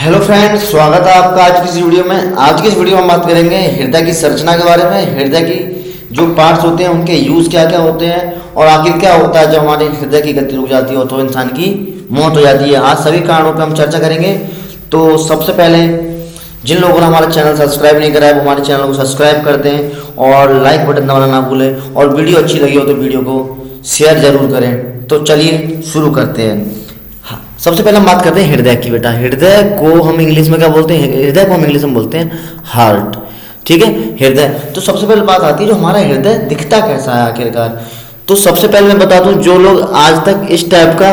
Hello friends, स्वागत है आपका आज की इस वीडियो में। आज की इस वीडियो में हम बात करेंगे हृदय की संरचना के बारे में। हृदय की जो पार्ट्स होते हैं उनके यूज क्या क्या होते हैं और आखिर क्या होता है जब हमारे हृदय की गति रुक जाती है तो इंसान की मौत हो जाती है। आज सभी कारणों पर हम चर्चा करेंगे। तो सबसे पहले जिन लोगों ने हमारा चैनल सब्सक्राइब नहीं करा है वो हमारे चैनल को सब्सक्राइब कर दें और लाइक बटन दबाना ना भूलें, और वीडियो अच्छी लगी हो तो वीडियो को शेयर जरूर करें। तो चलिए शुरू करते हैं। सबसे पहले हम बात करते हैं हृदय की। बेटा, हृदय को हम इंग्लिश में क्या बोलते हैं? हृदय को हम इंग्लिश में बोलते हैं हार्ट। ठीक है, हृदय। तो सबसे पहले बात आती है जो हमारा हृदय दिखता कैसा है आखिरकार। तो सबसे पहले मैं बता दूं, जो लोग आज तक इस टाइप का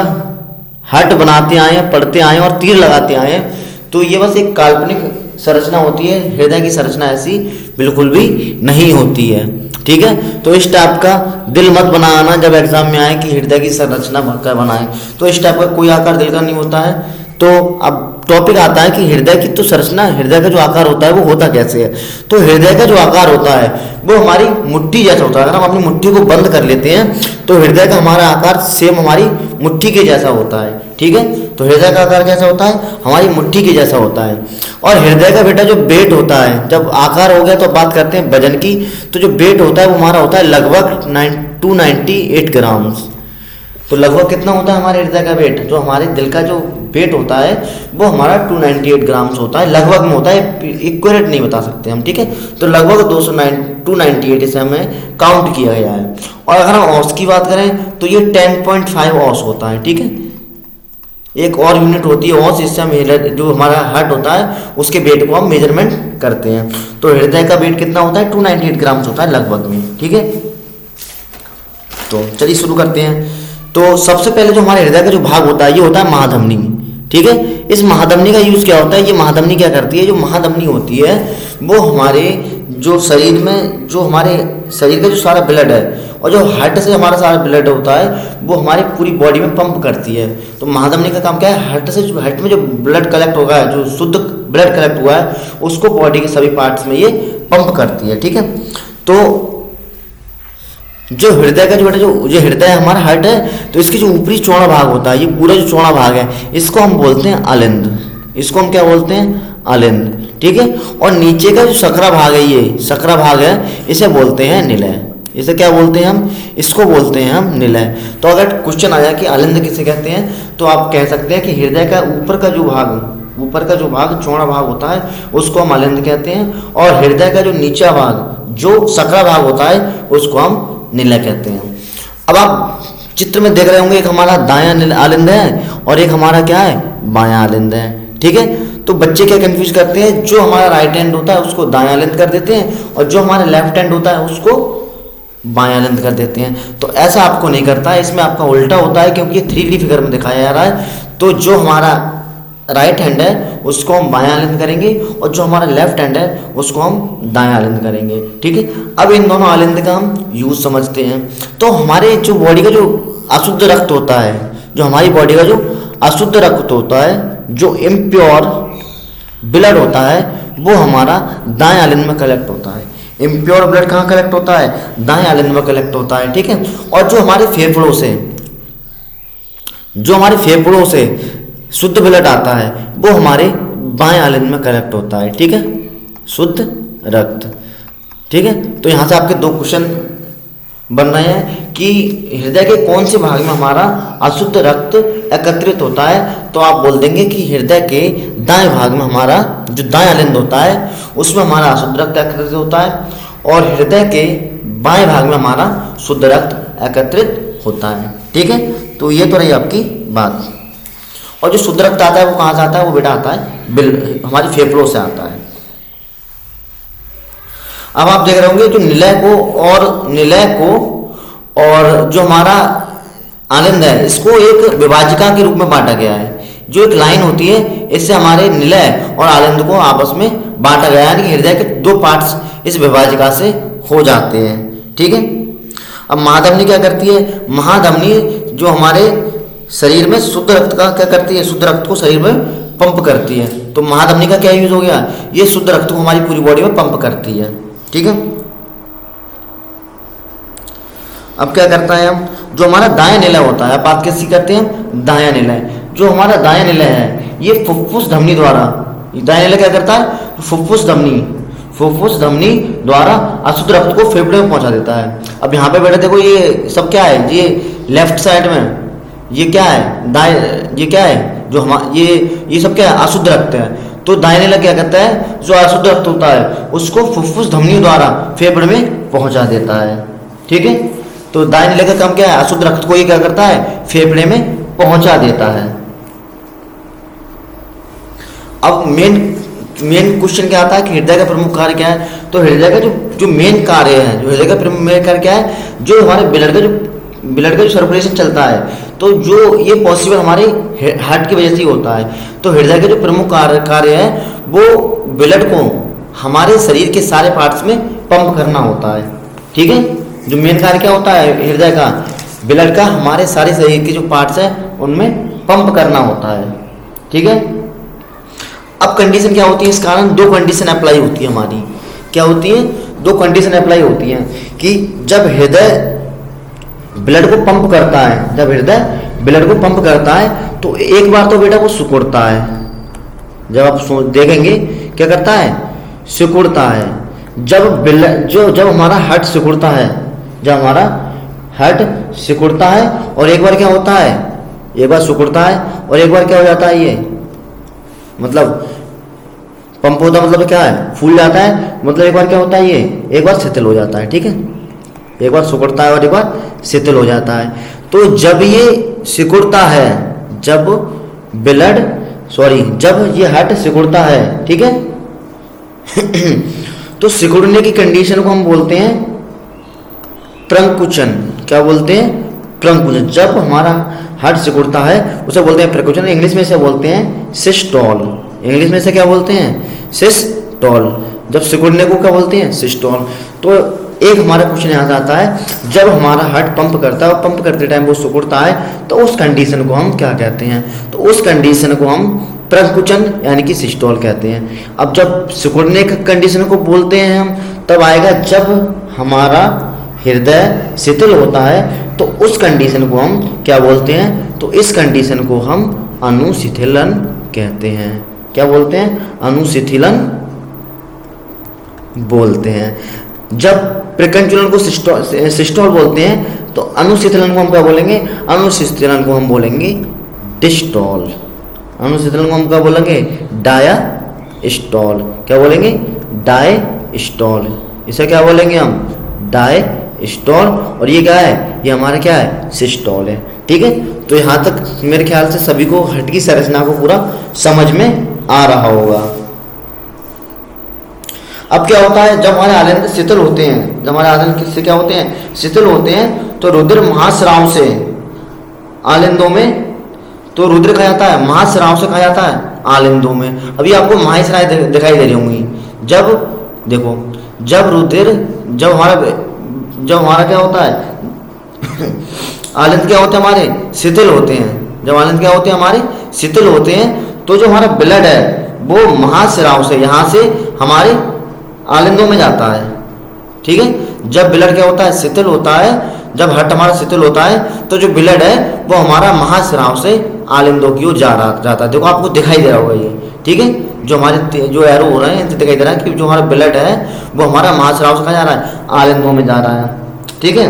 हार्ट बनाते आए हैं, पढ़ते आए हैं और तीर लगाते आए हैं, तो ये बस एक काल्पनिक संरचना होती है। हृदय की संरचना ऐसी बिल्कुल भी नहीं होती है। ठीक है, तो इस टाइप का दिल मत बनाना जब एग्जाम में आए कि हृदय की संरचना का बनाए, तो इस टाइप का कोई आकार दिल का नहीं होता है। तो अब टॉपिक आता है कि हृदय की तो संरचना, हृदय का जो आकार होता है वो होता कैसे है। तो हृदय का जो आकार होता है वो हमारी मुट्ठी जैसा होता है। अगर हम अपनी मुट्ठी को बंद कर लेते हैं तो हृदय का हमारा आकार सेम हमारी मुट्ठी के जैसा होता है। ठीक है, तो हृदय का आकार कैसा होता है? हमारी मुट्ठी के जैसा होता है। और हृदय का बेटा जो वेट होता है, जब आकार हो गया तो बात करते हैं वजन की, तो जो वेट होता है वो हमारा होता है लगभग 298 ग्राम्स। तो लगभग कितना होता है हमारे हृदय का वेट? जो हमारे दिल का जो वेट होता है वो हमारा 298 ग्राम्स होता है। लगभग में होता है, इक्यूरेट नहीं बता सकते हम। ठीक है, तो लगभग 298 इसे हमें काउंट किया गया है। और अगर हम औंस की बात करें तो ये 10.5 औंस होता है। ठीक है, एक और यूनिट होती है औंस, इससे हम जो हमारा हार्ट होता है उसके वेट को हम मेजरमेंट करते हैं। तो हृदय का वेट कितना होता है? 298 ग्राम्स होता है लगभग में। ठीक है, तो चलिए शुरू करते हैं। तो सबसे पहले जो हमारे हृदय का जो भाग होता है ये होता है महाधमनी। ठीक है, इस महाधमनी का यूज क्या होता है? ये महाधमनी क्या करती है? जो महाधमनी होती है वो हमारे जो शरीर में, जो हमारे शरीर का जो सारा ब्लड है और जो हार्ट से हमारा सारा ब्लड होता है वो हमारी पूरी बॉडी में पंप करती है। तो महाधमनी का काम क्या है? हार्ट से, जो हार्ट में जो ब्लड कलेक्ट होगा है, जो शुद्ध ब्लड कलेक्ट हुआ है उसको बॉडी के सभी पार्ट्स में ये पंप करती है। ठीक है, तो जो हृदय का जो हृदय हमारा हार्ट है तो इसकी जो ऊपरी चौड़ा भाग होता है, ये पूरा जो चौड़ा भाग है इसको हम बोलते हैं अलिंद। इसको हम क्या बोलते हैं? अलिंद। ठीक है, और नीचे का जो सकरा भाग है, ये सकरा भाग है, इसे बोलते हैं निलय। इसे क्या बोलते हैं हम? इसको बोलते हैं हम निलय। तो अगर क्वेश्चन आया कि अलिंद किसे कहते हैं तो आप कह सकते हैं कि हृदय का ऊपर का जो भाग चौड़ा भाग होता है उसको हम अलिंद कहते हैं, और हृदय का जो नीचा भाग, जो सकरा भाग होता है उसको हम निलय कहते हैं। अब आप चित्र में देख रहे होंगे, एक हमारा दायां आलिंद है और एक हमारा क्या है? बायां आलिंद है। ठीक है, तो बच्चे क्या कंफ्यूज करते हैं, जो हमारा राइट हैंड होता है उसको दायां आलिंद कर देते हैं और जो हमारा लेफ्ट हैंड होता है उसको बायां आलिंद कर देते हैं। तो ऐसा आपको नहीं करता है, इसमें आपका उल्टा होता है, क्योंकि ये 3D फिगर में दिखाया जा रहा है। तो जो हमारा राइट हैंड है उसको हम बायां आलिंद करेंगे और जो हमारा लेफ्ट हैंड है उसको हम दायां आलिंद करेंगे। ठीक है, अब इन दोनों आलिंद का हम यूज समझते हैं। तो हमारे जो बॉडी का जो अशुद्ध रक्त होता है, जो हमारी बॉडी का जो अशुद्ध रक्त होता है, जो इम्प्योर ब्लड होता है, वो हमारा दाएं आलिंद में कलेक्ट होता है। इम्प्योर ब्लड कहाँ कलेक्ट होता है? दाएं आलिंद में कलेक्ट होता है। ठीक है, और जो हमारे फेफड़ों से शुद्ध ब्लड आता है वो हमारे बाएं आलिंद में कलेक्ट होता है। ठीक है, शुद्ध रक्त। ठीक है, तो यहाँ से आपके दो क्वेश्चन बन रहे हैं कि हृदय के कौन से भाग में हमारा अशुद्ध रक्त एकत्रित होता है। तो आप बोल देंगे कि हृदय के दाएं भाग में हमारा जो दाएं आलिंद होता है उसमें हमारा अशुद्ध रक्त एकत्रित होता है, और हृदय के बाएं भाग में हमारा शुद्ध रक्त एकत्रित होता है। ठीक है, तो ये तो रही आपकी बात। और जो शुद्ध रक्त आता है वो कहाँ से आता है? वो बेटा आता है हमारी फेफड़ों से आता है। अब आप देख रहे होंगे जो निलय को और जो हमारा आलिंद है इसको एक विभाजिका के रूप में बांटा गया है। जो एक लाइन होती है इससे हमारे निलय और आलिंद को आपस में बांटा गया है, यानी कि हृदय के दो पार्ट्स इस विभाजिका से हो जाते हैं। ठीक है, अब महाधमनी क्या करती है? महाधमनी जो हमारे शरीर में शुद्ध रक्त का क्या करती है? शुद्ध रक्त को शरीर में पंप करती है। तो महाधमनी का क्या यूज हो गया? ये शुद्ध रक्त को हमारी पूरी बॉडी में पंप करती है। ठीक है, अब क्या करता है हम, जो हमारा दायां निलय होता है, आप बात कैसी करते हैं? दायां निलय। जो हमारा दायां निलय है ये फुफ्फुस धमनी द्वारा, दाहिने वाला क्या करता है, फुफ्फुस धमनी द्वारा अशुद्ध रक्त को फेफड़े में पहुंचा देता है। अब यहाँ पे बेटा देखो ये सब क्या है, ये लेफ्ट साइड में ये क्या है, ये क्या है जो ये सब क्या है, अशुद्ध रक्त है। तो दाहिने वाला क्या करता है, जो अशुद्ध रक्त होता है उसको फुफ्फुस धमनी द्वारा फेफड़े में पहुंचा देता है। ठीक है, तो दाहिने वाले का काम क्या है, अशुद्ध रक्त को ये क्या करता है, फेफड़े में पहुंचा देता है। अब मेन क्वेश्चन क्या आता है कि हृदय का प्रमुख कार्य क्या है। तो हृदय का जो मेन कार्य है, जो हृदय का प्रमुख मेन कार्य क्या है, जो हमारे ब्लड का जो सर्कुलेशन चलता है, तो जो ये पॉसिबल हमारे हार्ट की वजह से ही होता है। तो हृदय का जो प्रमुख कार्य है वो ब्लड को हमारे शरीर के सारे पार्ट्स में पंप करना होता है। ठीक है, जो मेन कार्य क्या होता है हृदय का, ब्लड का हमारे सारे शरीर के जो पार्ट्स हैं उनमें पंप करना होता है। ठीक है, अब कंडीशन क्या होती है, इस कारण दो कंडीशन अप्लाई होती है हमारी। क्या होती है, दो कंडीशन अप्लाई होती है कि जब हृदय ब्लड को पंप करता है, जब हृदय ब्लड को पंप करता है तो एक बार तो बेटा वो सिकुड़ता है। जब आप देखेंगे क्या करता है, सिकुड़ता है। जब हमारा हार्ट सिकुड़ता है, जब हमारा हार्ट सिकुड़ता है और एक बार क्या होता है, एक बार सिकुड़ता है और एक बार क्या हो जाता है, ये मतलब पंप होता मतलब क्या है, फूल जाता है, मतलब एक बार क्या होता है, ये एक बार शिथिल हो जाता है। ठीक है, एक बार सिकुड़ता है और एक बार शिथिल हो जाता है। तो जब ये सिकुड़ता है, जब ये हार्ट सिकुड़ता है, ठीक है तो सिकुड़ने की कंडीशन को हम बोलते हैं प्रंकुचन। क्या बोलते हैं, प्रंकुचन। जब हमारा हार्ट सिकुड़ता है उसे बोलते हैं प्रंकुचन। इंग्लिश में से बोलते हैं सिस्टोल। इंग्लिश में से क्या बोलते हैं, सिस्टोल। जब सिकुड़ने को क्या बोलते हैं, सिस्टोल। तो एक हमारा क्वेश्चन याद आता है, जब हमारा हार्ट पंप करता है और पंप करते टाइम वो सिकुड़ता है तो उस कंडीशन को हम क्या कहते हैं, तो उस कंडीशन को हम प्रंकुचन यानी कि सिस्टोल कहते हैं। अब जब सिकुड़ने की कंडीशन को बोलते हैं हम, तब आएगा जब हमारा हृदय शिथिल होता है तो उस कंडीशन को हम क्या बोलते हैं, तो इस कंडीशन को हम अनुशिथिलन कहते हैं। क्या बोलते हैं, अनुशिथिलन बोलते हैं। जब प्रकंचलन को सिस्टोल बोलते हैं तो अनुशिथिलन को हम क्या बोलेंगे, अनुशिथिलन को हम बोलेंगे डिस्टोल। अनुशिथिलन को हम क्या बोलेंगे, डायास्टोल। क्या बोलेंगे, डायस्टोल। इसे क्या बोलेंगे हम, डायस्टोल। और ये क्या है, ये हमारा क्या है, सिस्टोल है। ठीक है, तो यहाँ तक मेरे ख्याल से सभी को हार्ट की संरचना को पूरा समझ में आ रहा होगा। अब क्या होता है, जब हमारे आलिंद शिथिल होते हैं, जब हमारे आलिंद किससे क्या होते हैं, शिथिल होते हैं, तो रुधिर महास्राव से आलिंदों में, तो रुधिर कहा जाता है, महास्राव से कहा जाता है आलिंदों में। अभी आपको महास्राव दिखाई दे रही होंगी। जब देखो, जब रुधिर, जब हमारा क्या होता है आलिंद क्या होते हैं हमारे, शिथिल होते हैं। जब आलिंद क्या होते हैं हमारे, शिथिल होते हैं, तो जो हमारा ब्लड है वो महास्राव से यहाँ से हमारे आलिंदों में जाता है। ठीक है, जब ब्लड क्या होता है, शिथिल होता है, जब हार्ट हमारा शिथिल होता है तो जो ब्लड है वो हमारा महास्राव से आलिंदों की ओर जाता है। देखो आपको दिखाई दे रहा होगा ये। ठीक है, जो हमारे जो एरो हो रहे हैं इनसे दिखाई दे रहा है कि जो हमारा ब्लड है वो हमारा महास्राव से कहाँ जा रहा है, आलिंदों में जा रहा है। ठीक है,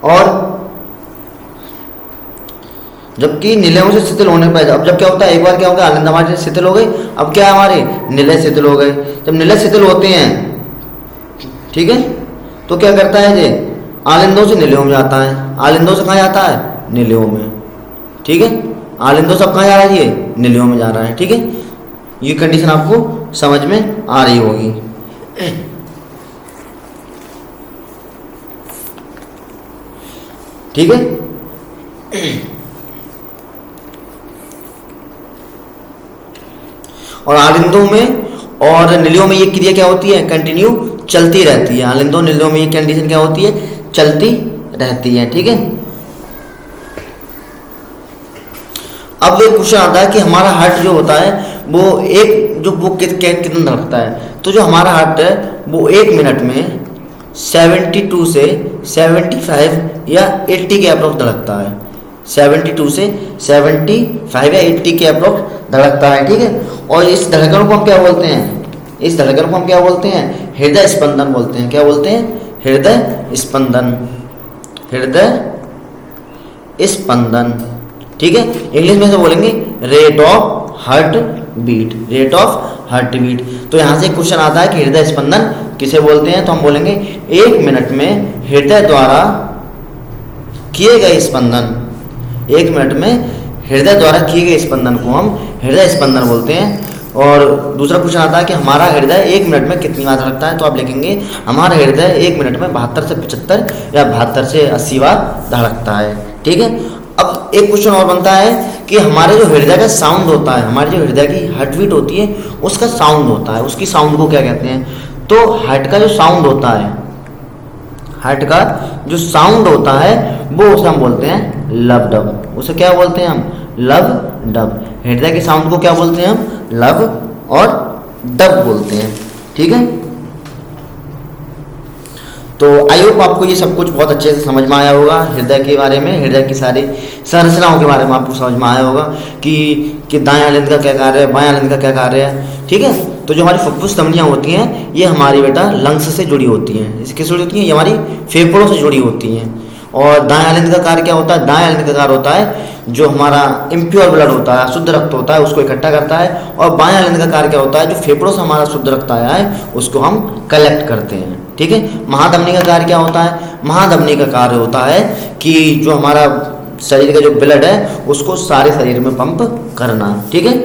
और जबकि निलयों से शिथिल होने पर, अब जब क्या होता है, एक बार क्या होगा, आलिंद हमारे शिथिल हो गई, अब क्या है हमारे निलय शिथिल हो गए। जब निलय शिथिल होते हैं, ठीक है, तो क्या करता है ये, आलिंदों से निलयों में जाता है। आलिंदों से कहाँ जाता है, निलयों में। ठीक है, आलिंदों से कहाँ जा रहा है, ये निलयों में जा रहा है। ठीक है, ये कंडीशन आपको समझ में आ रही होगी। ठीक है, और आलिंदों में और निलियों में ये क्रिया क्या होती है, कंटिन्यू चलती रहती है। आलिंदों निलियों में ये कंडीशन क्या होती है, चलती रहती है। ठीक है, अब एक क्वेश्चन आता है कि हमारा हार्ट जो होता है वो कितना धड़कता है। तो जो हमारा हार्ट है वो 1 मिनट में 72 से 75 या 80 के अप्रोक्स धड़कता है। 72 से 75 या 80 के अप्रोक्स धड़कता है, ठीक है। और इस धड़कन को हम क्या बोलते हैं, इस धड़कन को हम क्या बोलते हैं, हृदय स्पंदन बोलते हैं। क्या बोलते हैं, हृदय स्पंदन, हृदय स्पंदन, ठीक है। इंग्लिश में से बोलेंगे rate of heart beat, rate of heart beat. तो यहाँ से क्वेश्चन आता है कि हृदय स्पंदन किसे बोलते हैं, तो हम बोलेंगे 1 मिनट में हृदय द्वारा किए गए स्पंदन, 1 मिनट में हृदय द्वारा किए गए स्पंदन को हम हृदय स्पंदन बोलते हैं। और दूसरा क्वेश्चन आता है कि हमारा हृदय 1 मिनट में कितनी बार धड़कता है, तो आप लिखेंगे हमारा हृदय 1 मिनट में 72 से 75 या 72 से 80 बार धड़कता है, ठीक है। अब एक क्वेश्चन और बनता है कि हमारे जो हृदय का साउंड होता है, हमारी जो हृदय की हार्ट बीट होती है उसका साउंड होता है, उसकी साउंड को क्या कहते हैं, तो हार्ट का जो साउंड होता है, हार्ट का जो साउंड होता है वो उसे हम बोलते हैं लब डब। उसे क्या बोलते हैं हम, लब डब। हृदय के साउंड को क्या बोलते हैं हम, लब और डब बोलते हैं, ठीक है। तो आई होप आपको ये सब कुछ बहुत अच्छे से समझ में आया होगा, हृदय के बारे में, हृदय की सारी संरचनाओं के बारे में आपको समझ में आया होगा कि दायां लिंग का क्या कार्य है, बायां लिंग का क्या कार्य है, ठीक है। तो जो हमारी फुफ्फुस धमनियाँ होती हैं ये हमारी बेटा लंग्स से जुड़ी होती हैं, इसके जुड़ी होती हैं, ये हमारी फेफड़ों से जुड़ी होती हैं। और दायां लिंग का कार्य क्या होता है, दायां लिंग का कार्य होता है जो हमारा इम्प्योर ब्लड होता है, शुद्ध रक्त होता है, उसको इकट्ठा करता है। और बायां लिंग का कार्य क्या होता है, जो फेफड़ों से हमारा शुद्ध रक्त आया है उसको हम कलेक्ट करते हैं, ठीक है। महाधमनी का कार्य क्या होता है, महाधमनी का कार्य होता है कि जो हमारा शरीर का जो ब्लड है उसको सारे शरीर में पंप करना, ठीक है।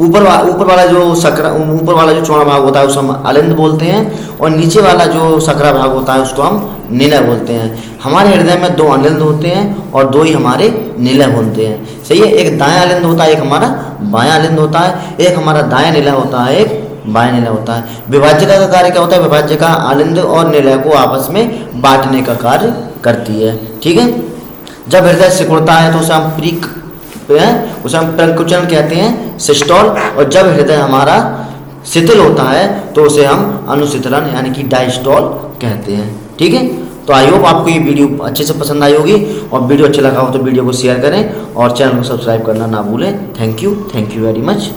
ऊपर वाला जो चौड़ा भाग होता है उसको हम अलिंद बोलते हैं, और नीचे वाला जो सकरा भाग होता है उसको हम निलय बोलते हैं। हमारे हृदय में 2 अलिंद होते हैं और 2 ही हमारे निलय होते हैं, सही है। एक दायां अलिंद होता है, एक हमारा बायां अलिंद होता है, एक हमारा दायां निलय होता है, एक बायां निलय होता है। विभाज्यता का कार्य क्या होता है, विभाज्यता अलिंद और निलय को आपस में बांटने का कार्य करती है, ठीक है। जब हृदय सिकुड़ता है तो उसे हम प्रकुचन कहते हैं, सिस्टोल। और जब हृदय हमारा शिथिल होता है तो उसे हम अनुशिथिलन यानी कि डायस्टोल कहते हैं, ठीक है। तो आई होप आपको ये वीडियो अच्छे से पसंद आई होगी, और वीडियो अच्छा लगा हो तो वीडियो को शेयर करें और चैनल को सब्सक्राइब करना ना भूलें। Thank you very much.